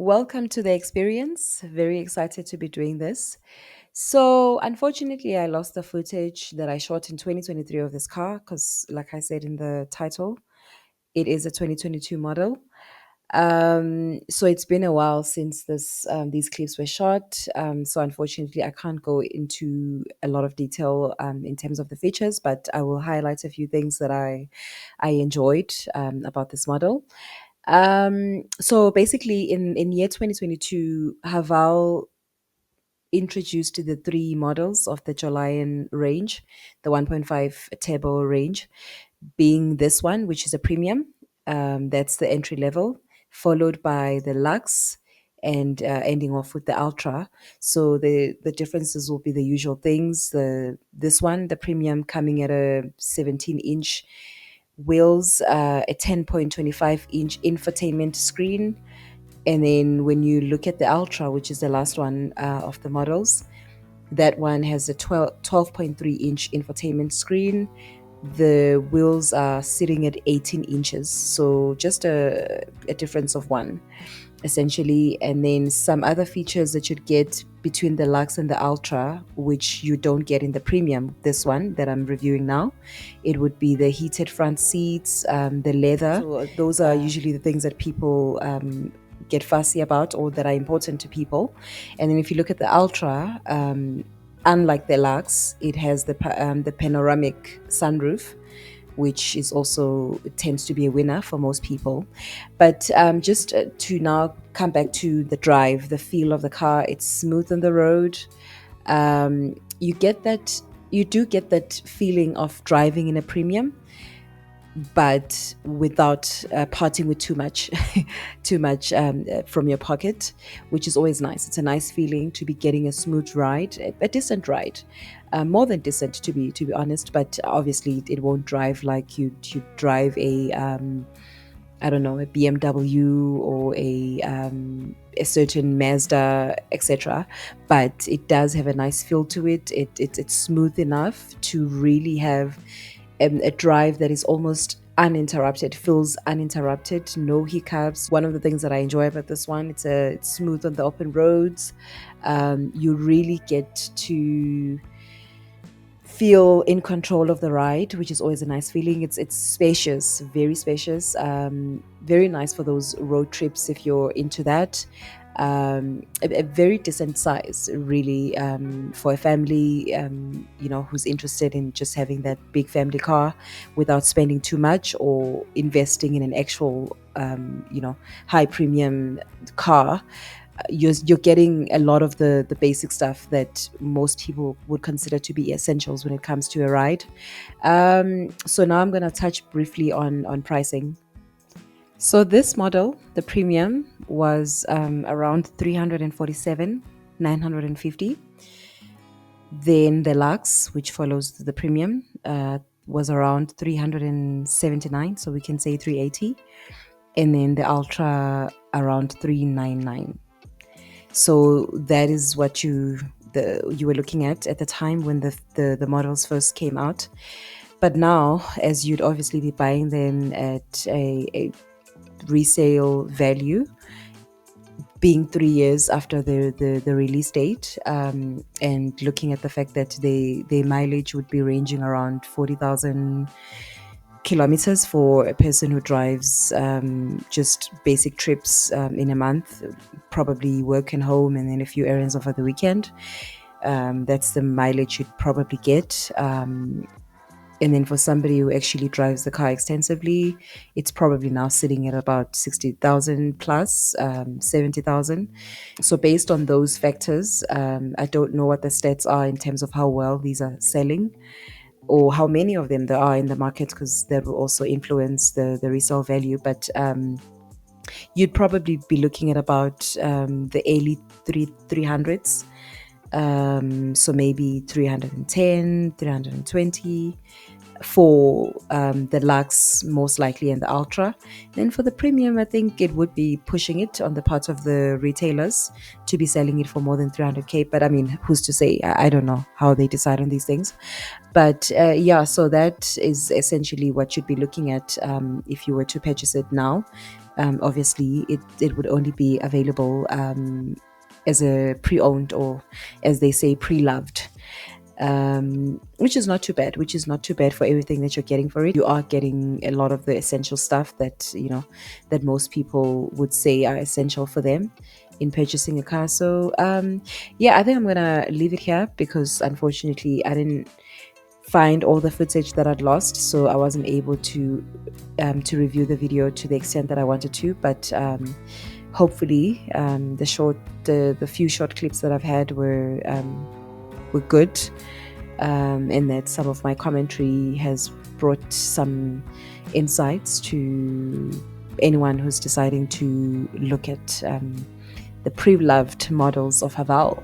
Welcome to the experience. Very excited to be doing this. So, unfortunately, I lost the footage that I shot in 2023 of this car because, like I said in the title, it is a 2022 model. So it's been a while since these clips were shot. So unfortunately, I can't go into a lot of detail in terms of the features, but I will highlight a few things that I enjoyed about this model. So basically, in year 2022, Haval introduced the three models of the Jolion range, the 1.5 turbo range, being this one, which is a premium. That's the entry level, followed by the Lux, and ending off with the Ultra. So the differences will be the usual things. This one, the premium, coming at a 17-inch wheels, a 10.25-inch infotainment screen, and then when you look at the Ultra, which is the last one of the models, that one has a 12.3-inch infotainment screen. The wheels are sitting at 18 inches, so just a difference of one, essentially. And then some other features that you'd get between the Lux and the Ultra, which you don't get in the Premium, this one that I'm reviewing now, it would be the heated front seats, the leather. So those are usually the things that people get fussy about or that are important to people. And then if you look at the Ultra, unlike the Lux, it has the panoramic sunroof, which is also tends to be a winner for most people. But just to now come back to the drive, the feel of the car, it's smooth on the road. You get that, you do get that feeling of driving in a premium, but without parting with too much, too much from your pocket, which is always nice. It's a nice feeling to be getting a smooth ride, a decent ride, more than decent to be honest. But obviously, it won't drive like you drive a I don't know, a BMW or a certain Mazda, etc. But it does have a nice feel to it. It's smooth enough to really have a drive that is almost uninterrupted, feels uninterrupted, no hiccups. One of the things that I enjoy about this one, it's smooth on the open roads. You really get to feel in control of the ride, which is always a nice feeling. It's spacious, very spacious, very nice for those road trips if you're into that. A very decent size, really, for a family, who's interested in just having that big family car without spending too much or investing in an actual, high premium car. You're getting a lot of the basic stuff that most people would consider to be essentials when it comes to a ride. So now I'm going to touch briefly on pricing. So this model, the premium, was around 347 950. Then the Lux, which follows the premium, was around 379, so we can say 380. And then the Ultra around 399. So that is what you were looking at the time when the models first came out. But now, as you'd obviously be buying them at a resale value, being 3 years after the release date, and looking at the fact that their mileage would be ranging around 40,000 kilometers for a person who drives just basic trips in a month, probably work and home, and then a few errands over the weekend. That's the mileage you'd probably get. And then for somebody who actually drives the car extensively, it's probably now sitting at about 60,000 plus, 70,000. So based on those factors, I don't know what the stats are in terms of how well these are selling or how many of them there are in the market, because that will also influence the resale value. But you'd probably be looking at about the early 300s. So maybe 310, 320 for the Lux, most likely, and the Ultra. Then for the Premium, I think it would be pushing it on the part of the retailers to be selling it for more than 300K. But I mean, who's to say? I don't know how they decide on these things. But yeah, so that is essentially what you'd be looking at if you were to purchase it now. Obviously, it would only be available as a pre-owned, or as they say, pre-loved, which is not too bad. Which is not too bad for everything that you're getting for it. You are getting a lot of the essential stuff that that most people would say are essential for them in purchasing a car. So yeah, I think I'm gonna leave it here, because unfortunately I didn't find all the footage that I'd lost, so I wasn't able to review the video to the extent that I wanted to. But hopefully, the few short clips that I've had were good, and that some of my commentary has brought some insights to anyone who's deciding to look at the pre-loved models of Haval.